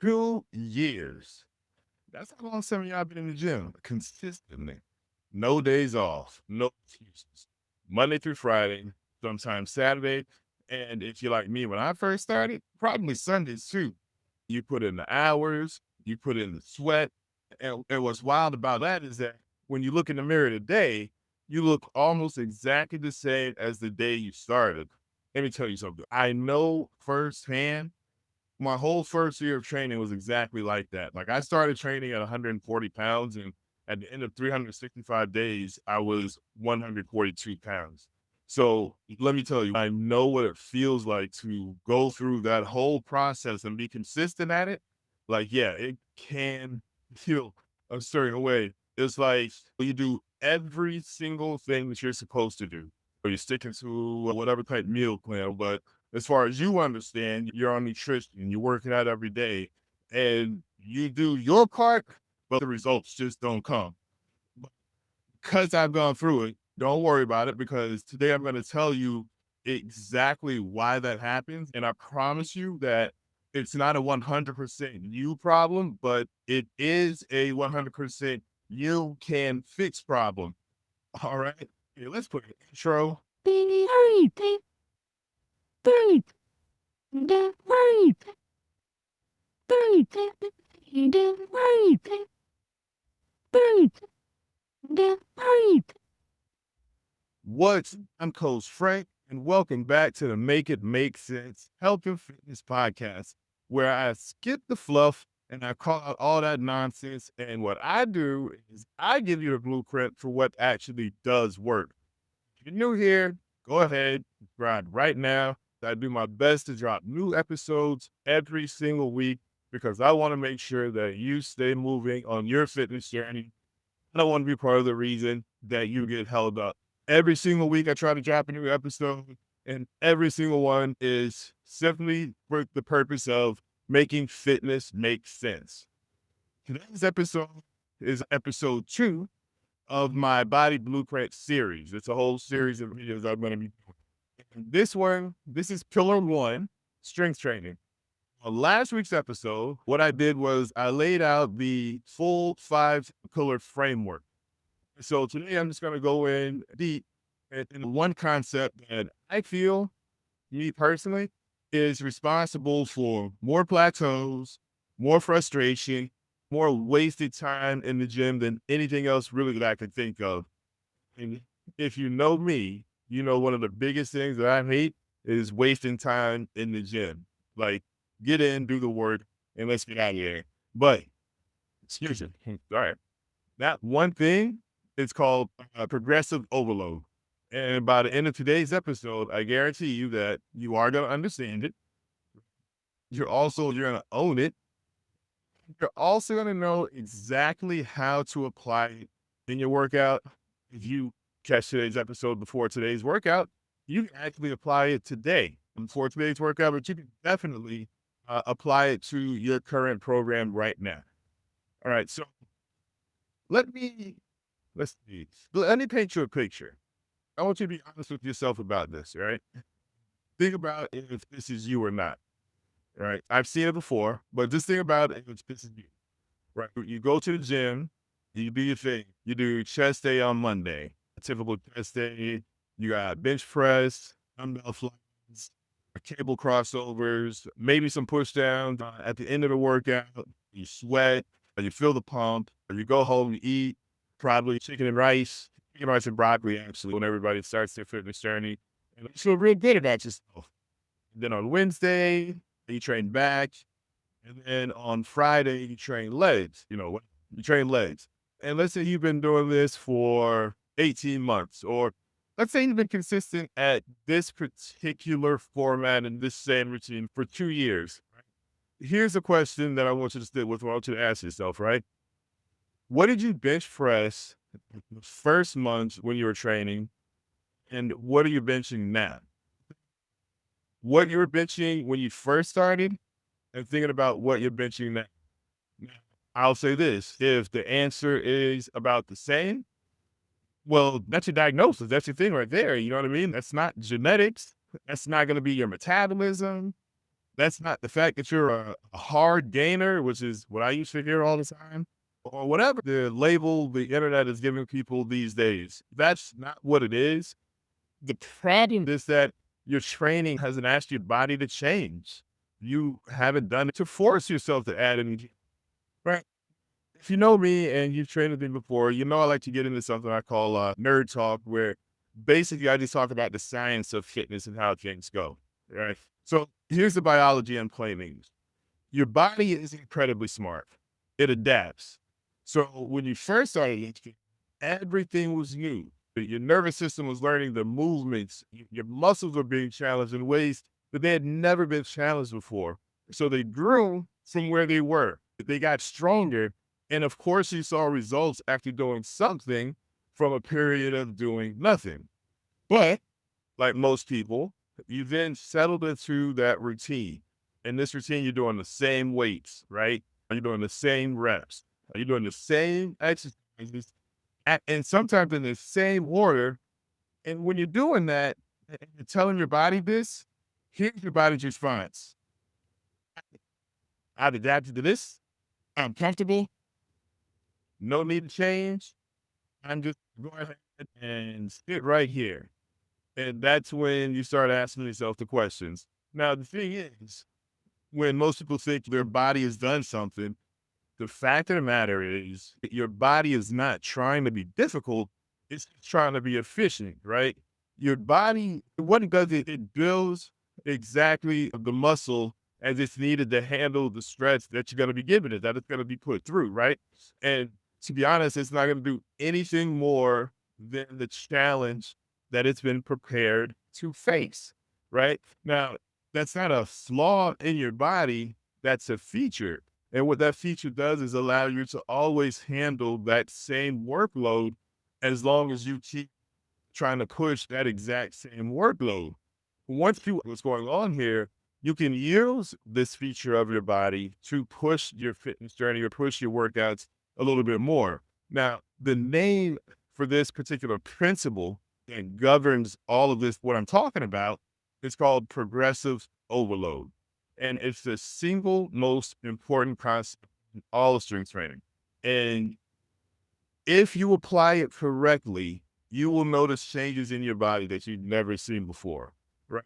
2 years. That's how long some of y'all been in the gym consistently. No days off, no excuses. Monday through Friday, sometimes Saturday. And if you're like me, when I first started, probably Sundays too. You put in the hours, you put in the sweat. And what's wild about that is that when you look in the mirror today, you look almost exactly the same as the day you started. Let me tell you something. I know firsthand my whole first year of training was exactly like that. Like I started training at 140 pounds, and at the end of 365 days, I was 142 pounds. So let me tell you, I know what it feels like to go through that whole process and be consistent at it. Like, yeah, it can feel a certain way. It's like you do every single thing that you're supposed to do, or you're sticking to whatever type meal plan, but as far as you understand, you're on nutrition, you're working out every day, and you do your part, but the results just don't come. But because I've gone through it, don't worry about it because today I'm going to tell you exactly why that happens. And I promise you that it's not a 100% you problem, but it is a 100% you can fix problem. All right. Okay, let's put an intro. What's I'm Coach Frank, and welcome back to the Make It Make Sense Health and Fitness Podcast, where I skip the fluff and I call out all that nonsense. And what I do is I give you a blueprint for what actually does work. If you're new here, go ahead, subscribe right now. I do my best to drop new episodes every single week because I want to make sure that you stay moving on your fitness journey. I don't want to be part of the reason that you get held up. Every single week, I try to drop a new episode, and every single one is simply for the purpose of making fitness make sense. Today's episode is episode 2 of my Body Blueprint series. It's a whole series of videos I'm going to be doing. And this is pillar 1, strength training. On last week's episode, what I did was I laid out the full 5-pillar framework. So today I'm just going to go in deep in one concept that I feel, me personally, is responsible for more plateaus, more frustration, more wasted time in the gym than anything else really that I can think of. And if you know me, you know one of the biggest things that I hate is wasting time in the gym. Like, get in, do the work, and let's get out of here. But, excuse me, all right. That one thing is called progressive overload. And by the end of today's episode, I guarantee you that you are going to understand it. You're going to own it. You're also going to know exactly how to apply it in your workout. If you catch today's episode before today's workout, you can actually apply it today before today's workout, but you can definitely apply it to your current program right now. All right. So let me let's see. Let me paint you a picture. I want you to be honest with yourself about this, right? Think about if this is you or not, right? I've seen it before, but just think about if this is you, right? You go to the gym, you do your thing. You do chest day on Monday, a typical chest day. You got bench press, dumbbell flies, cable crossovers, maybe some push downs. At the end of the workout, you sweat, you feel the pump, you go home, you eat, probably chicken rice and broccoli, actually, when everybody starts their fitness journey. And you feel real good about yourself. Then on Wednesday, you train back. And then on Friday, you train legs. You train legs. And let's say you've been doing this for 18 months, or let's say you've been consistent at this particular format and this same routine for 2 years. Here's a question that I want you to stick with, I want you to ask yourself, right? What did you bench press the first month when you were training? And what are you benching now? What you were benching when you first started and thinking about what you're benching now. Now, I'll say this, if the answer is about the same, well, that's your diagnosis. That's your thing right there. You know what I mean? That's not genetics. That's not going to be your metabolism. That's not the fact that you're a hard gainer, which is what I used to hear all the time, or whatever the label the internet is giving people these days. That's not what it is. The problem is that your training hasn't asked your body to change. You haven't done it to force yourself to add any, right? If you know me and you've trained with me before, you know I like to get into something I call nerd talk, where basically I just talk about the science of fitness and how things go. Right. So here's the biology in plain English. Your body is incredibly smart. It adapts. So when you first started eating, everything was new. Your nervous system was learning the movements. Your muscles were being challenged in ways that they had never been challenged before. So they grew from where they were. They got stronger. And of course, you saw results after doing something from a period of doing nothing. But like most people, you then settled into that routine. In this routine, you're doing the same weights, right? You're doing the same reps. You're doing the same exercises, and sometimes in the same order. And when you're doing that, and you're telling your body this, here's your body's response. I've adapted to this. I'm comfortable. No need to change. I'm just going ahead and sit right here. And that's when you start asking yourself the questions. Now, the thing is, when most people think their body has done something, the fact of the matter is your body is not trying to be difficult. It's trying to be efficient, right? Your body, what it does, it builds exactly the muscle as it's needed to handle the stress that you're going to be giving it, that it's going to be put through, right? And to be honest, it's not going to do anything more than the challenge that it's been prepared to face, right? Now, that's not a flaw in your body, that's a feature. And what that feature does is allow you to always handle that same workload as long as you keep trying to push that exact same workload. Once you what's going on here, you can use this feature of your body to push your fitness journey or push your workouts a little bit more. Now, the name for this particular principle that governs all of this, what I'm talking about, is called progressive overload. And it's the single most important concept in all of strength training. And if you apply it correctly, you will notice changes in your body that you've never seen before. Right.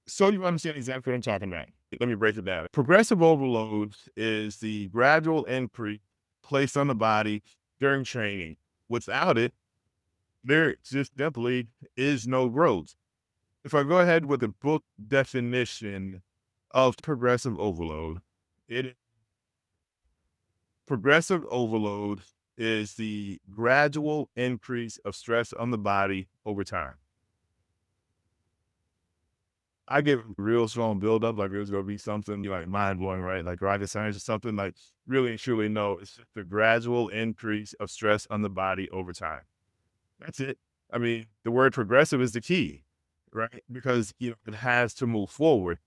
So you understand exactly what I'm talking about. Let me break it down. Progressive overload is the gradual increase placed on the body during training. Without it, there just simply is no growth. If I go ahead with the book definition of progressive overload, it progressive overload is the gradual increase of stress on the body over time. I get real strong buildup, like there's gonna be something like mind blowing, right? Like rocket science or something like really and truly no, it's just the gradual increase of stress on the body over time. That's it. I mean, the word progressive is the key, right? Because it has to move forward.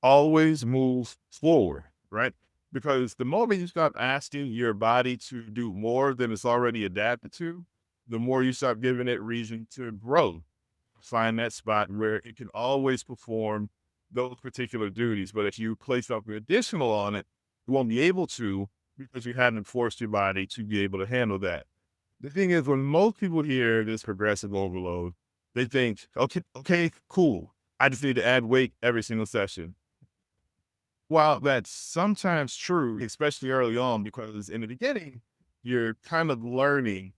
Always move forward, right? Because the moment you stop asking your body to do more than it's already adapted to, the more you start giving it reason to grow. Find that spot where it can always perform those particular duties. But if you place something additional on it, you won't be able to because you haven't forced your body to be able to handle that. The thing is, when most people hear this progressive overload, they think, okay, cool. I just need to add weight every single session. While that's sometimes true, especially early on, because in the beginning, you're kind of learning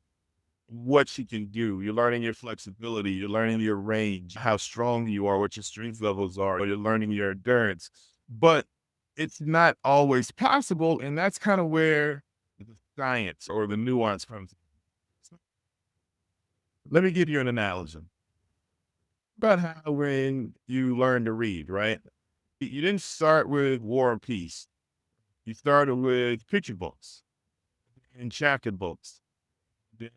what you can do. You're learning your flexibility, you're learning your range, how strong you are, what your strength levels are, or you're learning your endurance. But it's not always possible. And that's kind of where the science or the nuance comes in. So let me give you an analogy about how when you learn to read, right? You didn't start with War and Peace. You started with picture books and chapter books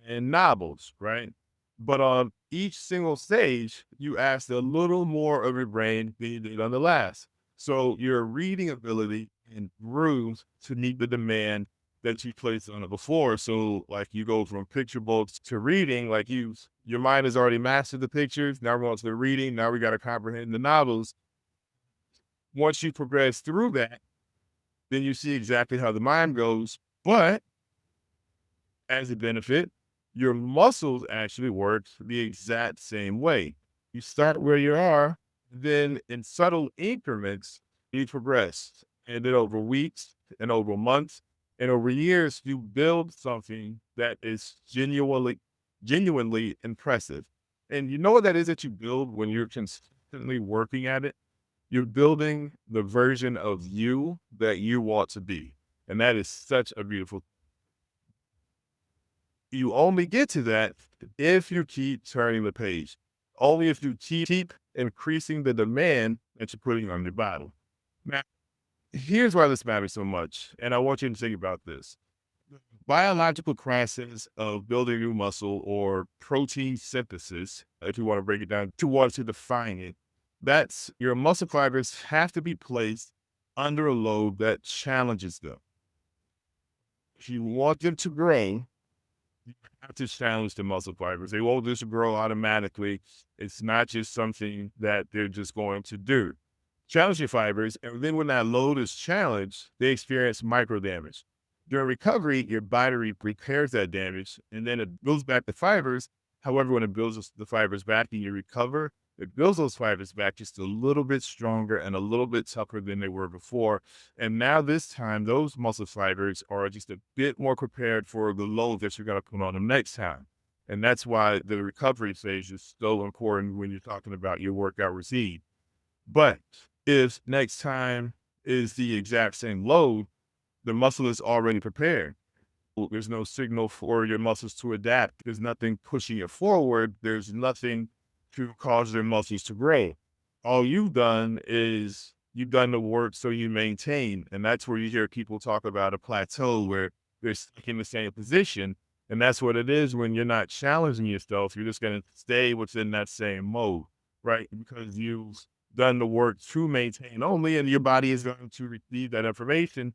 and novels, right? But on each single stage, you asked a little more of your brain than you did on the last. So your reading ability improves to meet the demand that you placed on it before. So like you go from picture books to reading, like your mind has already mastered the pictures. Now we're going to the reading. Now we got to comprehend the novels. Once you progress through that, then you see exactly how the mind goes. But as a benefit, your muscles actually work the exact same way. You start where you are, then in subtle increments, you progress. And then over weeks and over months and over years, you build something that is genuinely impressive. And you know what that is that you build when you're consistently working at it? You're building the version of you that you want to be. And that is such a beautiful. You only get to that if you keep turning the page. Only if you keep increasing the demand that you're putting on your body. Now, here's why this matters so much, and I want you to think about this. Biological process of building new muscle or protein synthesis, if you want to break it down, to want to define it, that's your muscle fibers have to be placed under a load that challenges them. If you want them to grow, you have to challenge the muscle fibers. They won't just grow automatically. It's not just something that they're just going to do. Challenge your fibers, and then when that load is challenged, they experience micro damage. During recovery, your body repairs that damage, and then it builds back the fibers. However, when it builds the fibers back and you recover, it builds those fibers back just a little bit stronger and a little bit tougher than they were before. And now this time, those muscle fibers are just a bit more prepared for the load that you're going to put on them next time. And that's why the recovery phase is so important when you're talking about your workout routine. But if next time is the exact same load, the muscle is already prepared. There's no signal for your muscles to adapt. There's nothing pushing it forward. There's nothing to cause their muscles to grow. All you've done is you've done the work so you maintain. And that's where you hear people talk about a plateau where they're stuck in the same position. And that's what it is when you're not challenging yourself. You're just going to stay within that same mode, right? Because you've done the work to maintain only, and your body is going to receive that information.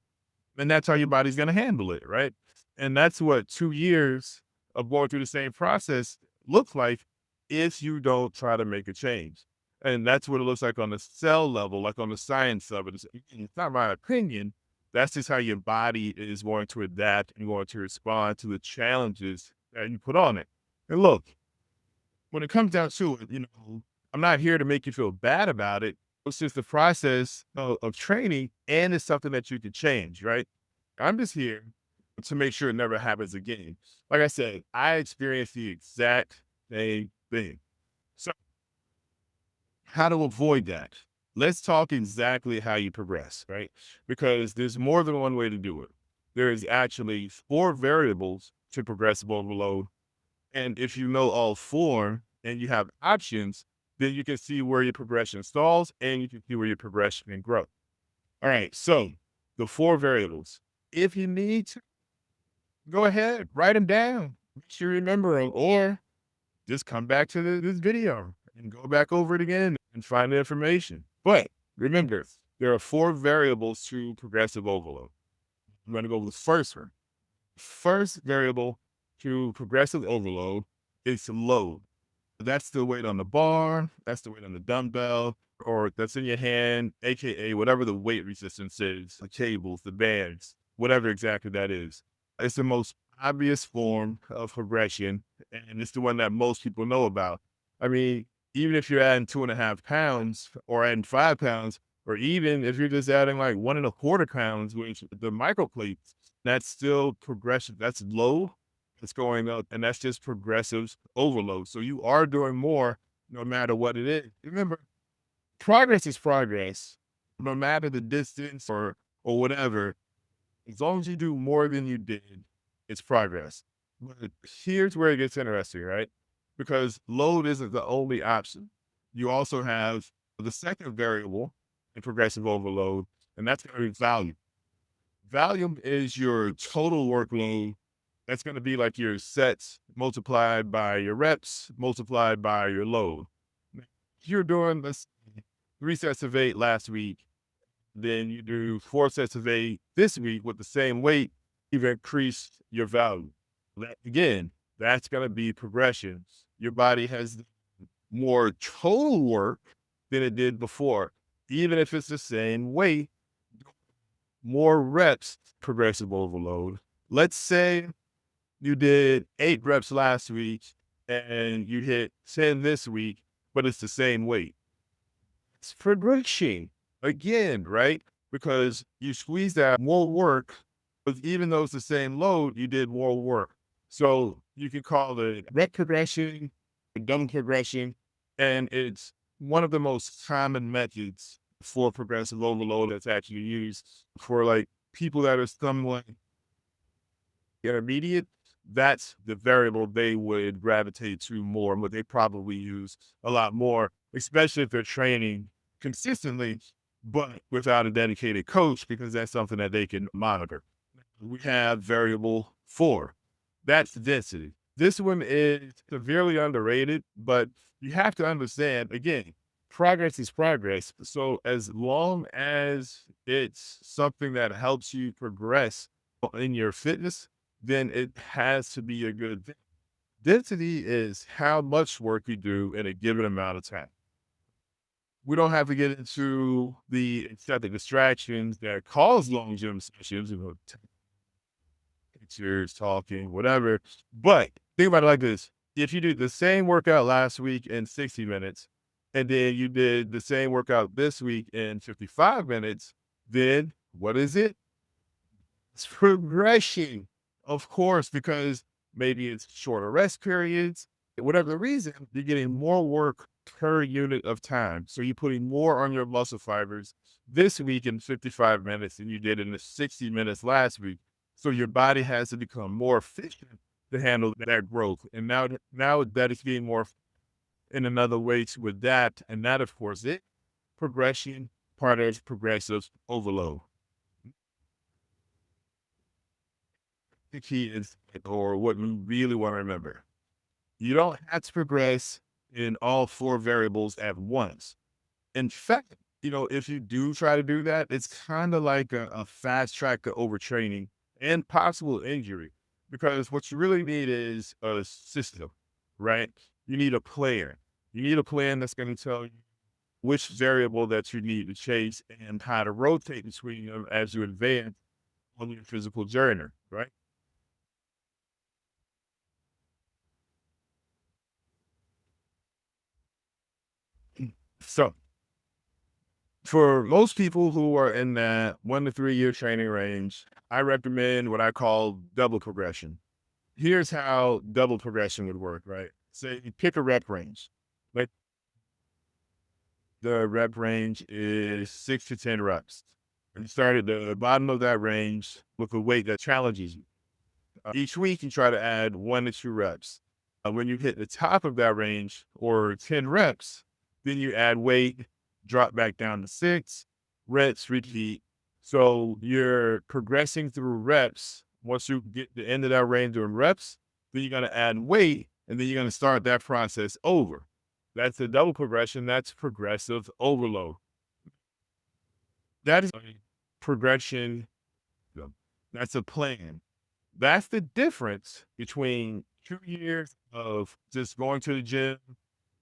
And that's how your body's going to handle it, right? And that's what 2 years of going through the same process looks like if you don't try to make a change. And that's what it looks like on the cell level, like on the science of it. It's not my opinion. That's just how your body is going to adapt and going to respond to the challenges that you put on it. And look, when it comes down to it, I'm not here to make you feel bad about it. It's just the process of training, and it's something that you can change, right? I'm just here to make sure it never happens again. Like I said, I experienced the exact same thing. So, how to avoid that? Let's talk exactly how you progress, right? Because there's more than one way to do it. There is actually 4 variables to progressive overload. And if you know all 4 and you have options, then you can see where your progression stalls and you can see where your progression can grow. All right. So the 4 variables. If you need to, go ahead, write them down. Make sure you remember them, or just come back to this video and go back over it again and find the information. But remember, there are 4 variables to progressive overload. I'm going to go with the first one. First variable to progressive overload is load. That's the weight on the bar, that's the weight on the dumbbell, or that's in your hand, AKA whatever the weight resistance is, the cables, the bands, whatever exactly that is. It's the most obvious form of progression, and it's the one that most people know about. I mean, even if you're adding 2.5 pounds or adding 5 pounds, or even if you're just adding like 1.25 pounds, which the micro plates, that's still progression. That's low, it's going up, and that's just progressive overload. So you are doing more no matter what it is. Remember, progress is progress, no matter the distance or whatever. As long as you do more than you did, it's progress. But here's where it gets interesting, right? Because load isn't the only option. You also have the second variable in progressive overload, and that's going to be volume. Volume is your total workload. That's going to be like your sets multiplied by your reps, multiplied by your load. If you're doing, let's say, 3 sets of 8 last week, then you do 4 sets of 8 this week with the same weight, you've increased your value. Again, that's going to be progression. Your body has more total work than it did before. even if it's the same weight, more reps, progressive overload. Let's say you did 8 reps last week and you hit 10 this week, but it's the same weight. It's progression again, right? Because you squeezed out more work, but even though it's the same load, you did more work. So you can call it rep progression, dumb progression, and it's one of the most common methods for progressive overload that's actually used for like people that are somewhat intermediate. That's the variable they would gravitate to more, and what they probably use a lot more, especially if they're training consistently, but without a dedicated coach, because that's something that they can monitor. We have variable 4. That's density. This one is severely underrated, but you have to understand again, progress is progress. So as long as it's something that helps you progress in your fitness, then it has to be a good thing. Density is how much work you do in a given amount of time. We don't have to get into the aesthetic distractions that cause long gym sessions, pictures, talking, whatever. But think about it like this. If you do the same workout last week in 60 minutes, and then you did the same workout this week in 55 minutes, then what is it? It's progression, of course, because maybe it's shorter rest periods. Whatever the reason, you're getting more work per unit of time. So you're putting more on your muscle fibers this week in 55 minutes than you did in the 60 minutes last week. So your body has to become more efficient to handle that growth. And now that is being more in another way to adapt. And that, of course, it progression, part of progressive overload. The key is, or what we really want to remember, you don't have to progress in all 4 variables at once. In fact, if you do try to do that, it's kind of like a fast track to overtraining and possible injury, because what you really need is a system, right? You need a plan. You need a plan that's going to tell you which variable that you need to chase and how to rotate between them as you advance on your physical journey, right? So for most people who are in that 1 to 3 year training range, I recommend what I call double progression. Here's how double progression would work, right? Say you pick a rep range. Like the rep range is 6 to 10 reps. And you start at the bottom of that range with a weight that challenges you. Each week, you try to add 1 to 2 reps. When you hit the top of that range or 10 reps, then you add weight, drop back down to 6 reps, repeat. So you're progressing through reps. Once you get the end of that range doing reps, then you're going to add weight, and then you're going to start that process over. That's a double progression. That's progressive overload. That is a progression. That's a plan. That's the difference between 2 years of just going to the gym,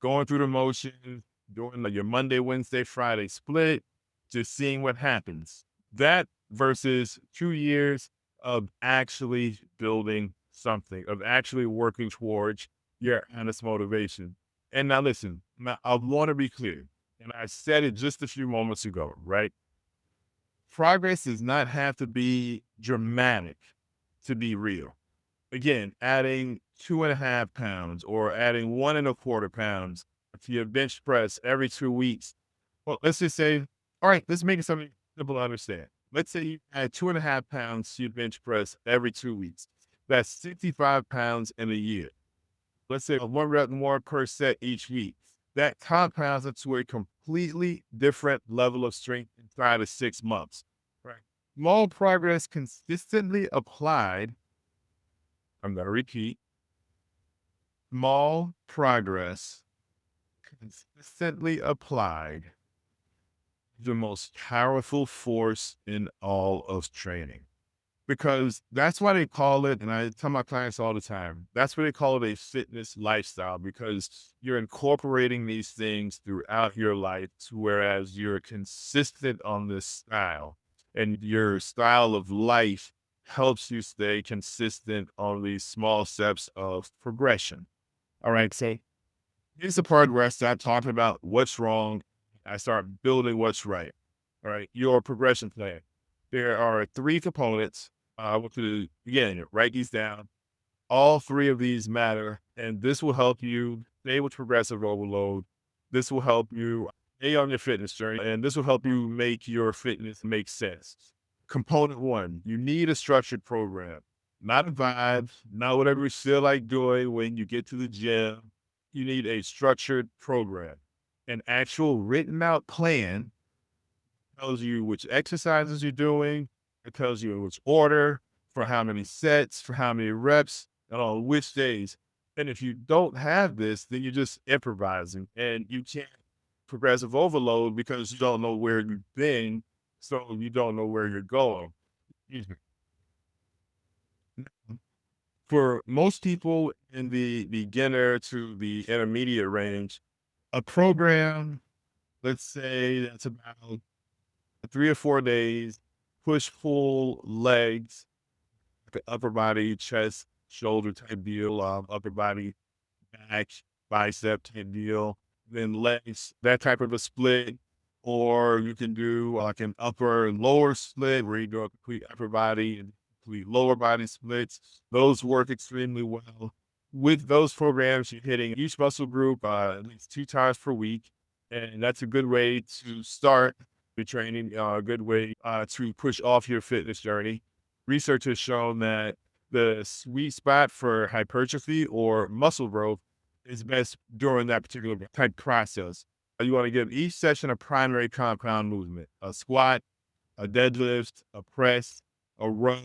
going through the motions, doing like your Monday, Wednesday, Friday split, just seeing what happens. That versus 2 years of actually building something, of actually working towards your honest motivation. And now listen, now I want to be clear, and I said it just a few moments ago, right? Progress does not have to be dramatic to be real. Again, adding 2.5 pounds or adding 1.25 pounds to your bench press every 2 weeks. Well, let's just say, all right, let's make it something simple to understand. Let's say you add 2.5 pounds to your bench press every 2 weeks. That's 65 pounds in a year. Let's say 1 rep more per set each week. That compounds into a completely different level of strength inside of 6 months. Right. Small progress consistently applied. I'm going to repeat, small progress consistently applied, the most powerful force in all of training. because that's why they call it, and I tell my clients all the time, that's why they call it a fitness lifestyle, because you're incorporating these things throughout your life, whereas you're consistent on this style, and your style of life helps you stay consistent on these small steps of progression. All right. So here's the part where I start talking about what's wrong. I start building what's right. All right. Your progression plan. There are three components. I want you to, again, write these down. All three of these matter, and this will help you stay with progressive overload. This will help you stay on your fitness journey, and this will help you make your fitness make sense. Component one, you need a structured program, not a vibe, not whatever you feel like doing when you get to the gym. You need a structured program, an actual written out plan tells you which exercises you're doing. It tells you in which order, for how many sets, for how many reps, and on which days. And if you don't have this, then you're just improvising and you can't progressive overload because you don't know where you've been. So you don't know where you're going. Excuse me. For most people in the beginner to the intermediate range, a program, let's say that's about 3 or 4 days, push pull legs, the upper body, chest, shoulder type deal, upper body, back, bicep type deal, then legs, that type of a split. Or you can do like an upper and lower split where you do a complete upper body and complete lower body splits. Those work extremely well. With those programs, you're hitting each muscle group at least 2 times per week. And that's a good way to start your training, a good way to push off your fitness journey. Research has shown that the sweet spot for hypertrophy or muscle growth is best during that particular type process. You want to give each session a primary compound movement, a squat, a deadlift, a press, a row,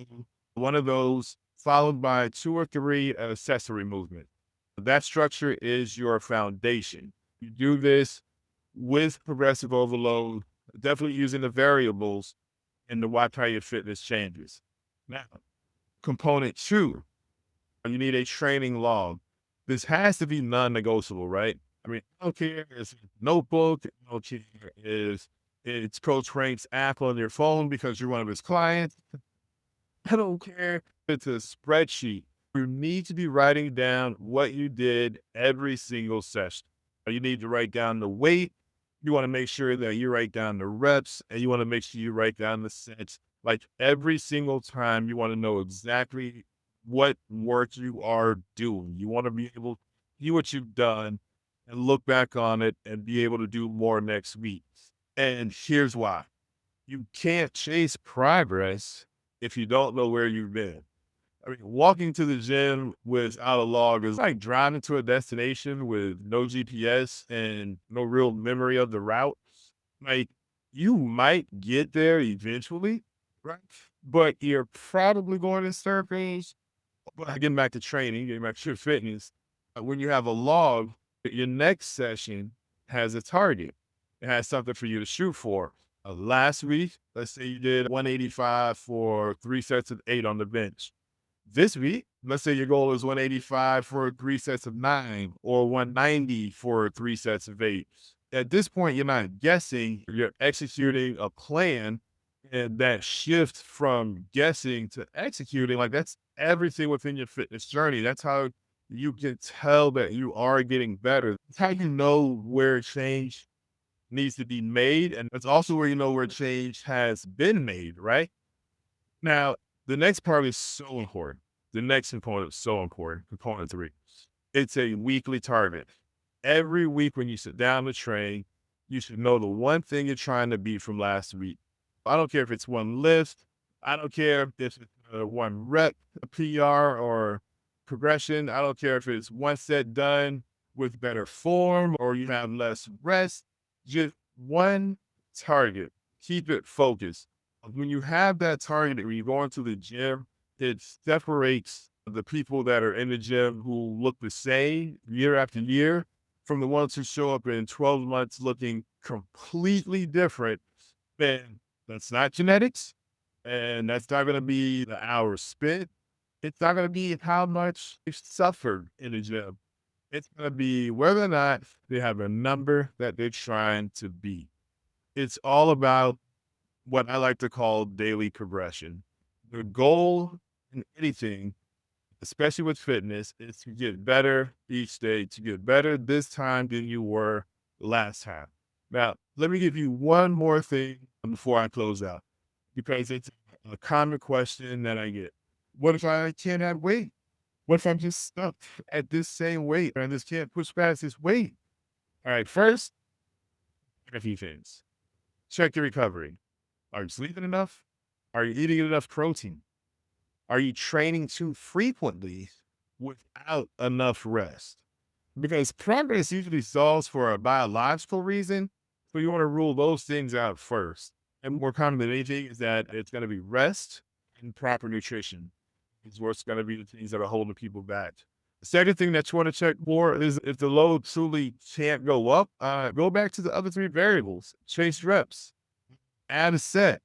one of those, followed by 2 or 3 accessory movements. That structure is your foundation. You do this with progressive overload, definitely using the variables and to watch how your fitness changes. Now, component two, you need a training log. This has to be non-negotiable, right? I mean, I don't care if it's a notebook, I don't care if it's Coach Frank's app on your phone because you're one of his clients. I don't care if it's a spreadsheet. You need to be writing down what you did every single session. You need to write down the weight. You want to make sure that you write down the reps, and you want to make sure you write down the sets. Like every single time, you want to know exactly what work you are doing. You want to be able to see what you've done and look back on it and be able to do more next week. And here's why. You can't chase progress if you don't know where you've been. I mean, walking to the gym without a log is like driving to a destination with no GPS and no real memory of the route. Like, you might get there eventually, right? But you're probably going in circles. But getting back to training, getting back to your fitness, when you have a log, your next session has a target. It has something for you to shoot for. Last week, let's say you did 185 for 3 sets of 8 on the bench. This week, let's say your goal is 185 for 3 sets of 9 or 190 for 3 sets of 8. At this point, you're not guessing, you're executing a plan. And that shift from guessing to executing, like that's everything within your fitness journey. That's how you can tell that you are getting better. That's how you know where change needs to be made. And that's also where you know where change has been made, right? Now, the next part is so important. The next component is so important. Component three. It's a weekly target. Every week when you sit down to train, you should know the one thing you're trying to beat from last week. I don't care if it's one lift. I don't care if it's one rep, PR, or progression. I don't care if it's one set done with better form or you have less rest. Just one target. Keep it focused. When you have that target, when you go into the gym, it separates the people that are in the gym who look the same year after year from the ones who show up in 12 months looking completely different. And that's not genetics. And that's not going to be the hours spent. It's not going to be how much you suffered in the gym. It's going to be whether or not they have a number that they're trying to beat. It's all about what I like to call daily progression. The goal in anything, especially with fitness, is to get better each day, to get better this time than you were last time. Now, let me give you one more thing before I close out, because it's a common question that I get. What if I can't add weight? What if I'm just stuck at this same weight and I just can't push past this weight? All right, first, a few things. Check your recovery. Are you sleeping enough? Are you eating enough protein? Are you training too frequently without enough rest? Because progress usually solves for a biological reason, so you want to rule those things out first. And more common than anything is that it's going to be rest and proper nutrition. Is what's going to be the things that are holding people back. The second thing that you want to check for is if the load truly can't go up, go back to the other three variables. Chase reps, add a set,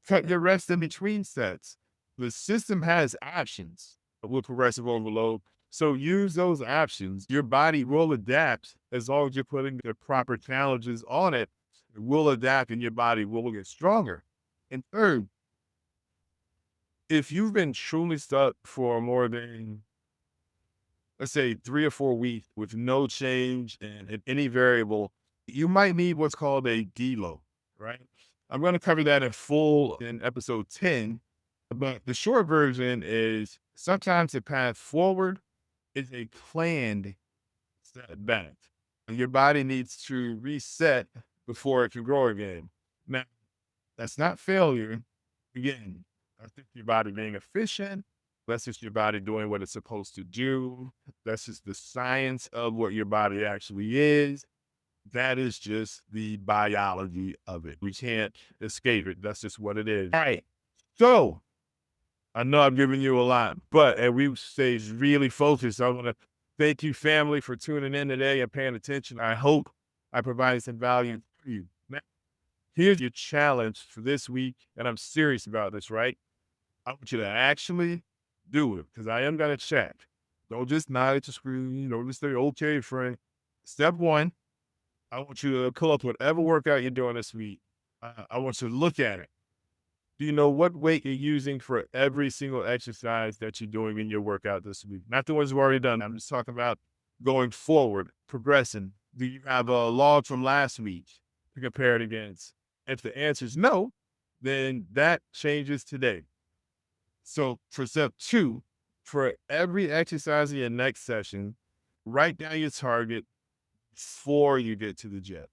cut your rest in between sets. The system has options with progressive overload. So use those options. Your body will adapt as long as you're putting the proper challenges on it. It will adapt and your body will get stronger. And third, if you've been truly stuck for more than, let's say, 3 or 4 weeks with no change and any variable, you might need what's called a deload, right? I'm going to cover that in full in episode 10, but the short version is sometimes the path forward is a planned setback. Your body needs to reset before it can grow again. Now, that's not failure. Again, that's just your body being efficient. That's just your body doing what it's supposed to do. That's just the science of what your body actually is. That is just the biology of it. We can't escape it. That's just what it is. All right. So I know I'm giving you a lot, but and we stay really focused. I want to thank you, family, for tuning in today and paying attention. I hope I provided some value to you. Now, here's your challenge for this week, and I'm serious about this, right? I want you to actually do it because I am going to check. Don't just nod at your screen. Don't just say, okay, friend. Step one, I want you to pull up whatever workout you're doing this week. I want you to look at it. Do you know what weight you're using for every single exercise that you're doing in your workout this week? Not the ones you've already done. I'm just talking about going forward, progressing. Do you have a log from last week to compare it against? If the answer is no, then that changes today. So for step two, for every exercise in your next session, write down your target before you get to the gym.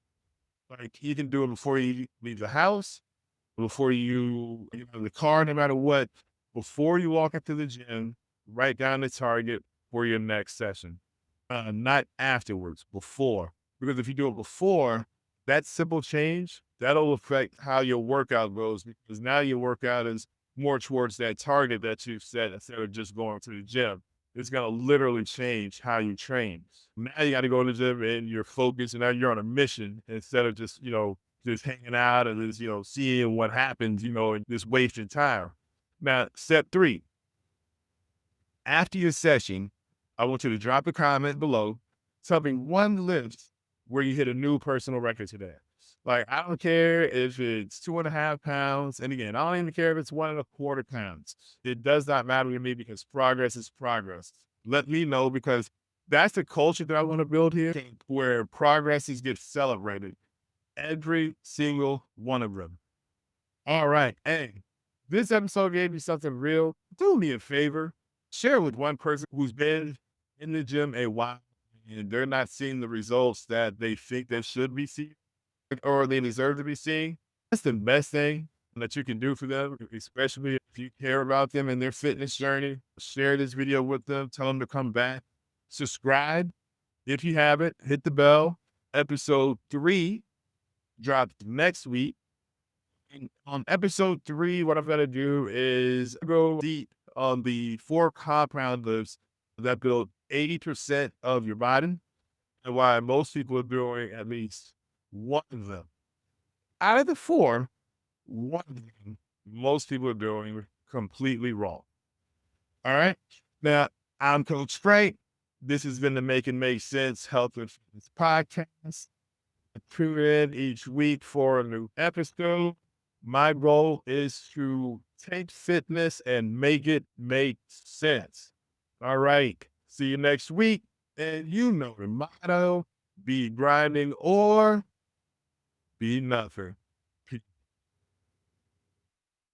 Like you can do it before you leave the house, before you get out of the car, no matter what, before you walk into the gym, write down the target for your next session. Not afterwards, before. Because if you do it before, that simple change, that'll affect how your workout goes because now your workout is more towards that target that you've set instead of just going to the gym. It's going to literally change how you train. Now you got to go to the gym and you're focused and now you're on a mission instead of just, just hanging out and just, seeing what happens, and just wasting time. Now, step three, after your session, I want you to drop a comment below, telling one lift where you hit a new personal record today. Like, I don't care if it's 2.5 pounds. And again, I don't even care if it's 1.25 pounds. It does not matter to me because progress is progress. Let me know because that's the culture that I want to build here where progresses get celebrated. Every single one of them. All right. Hey, this episode gave you something real. Do me a favor. Share with one person who's been in the gym a while and they're not seeing the results that they think they should be seeing or they deserve to be seeing. That's the best thing that you can do for them, especially if you care about them and their fitness journey. Share this video with them. Tell them to come back. Subscribe if you haven't. Hit the bell. Episode 3 drops next week. And on episode 3, what I'm going to do is go deep on the 4 compound lifts that build 80% of your body and why most people are doing at least one of them. Out of the 4, one of them most people are doing completely wrong. All right. Now, I'm Coach Frank. This has been the Make It Make Sense Health and Fitness podcast. I tune in each week for a new episode. My goal is to take fitness and make it make sense. All right. See you next week. And you know the motto, be grinding or be nothing.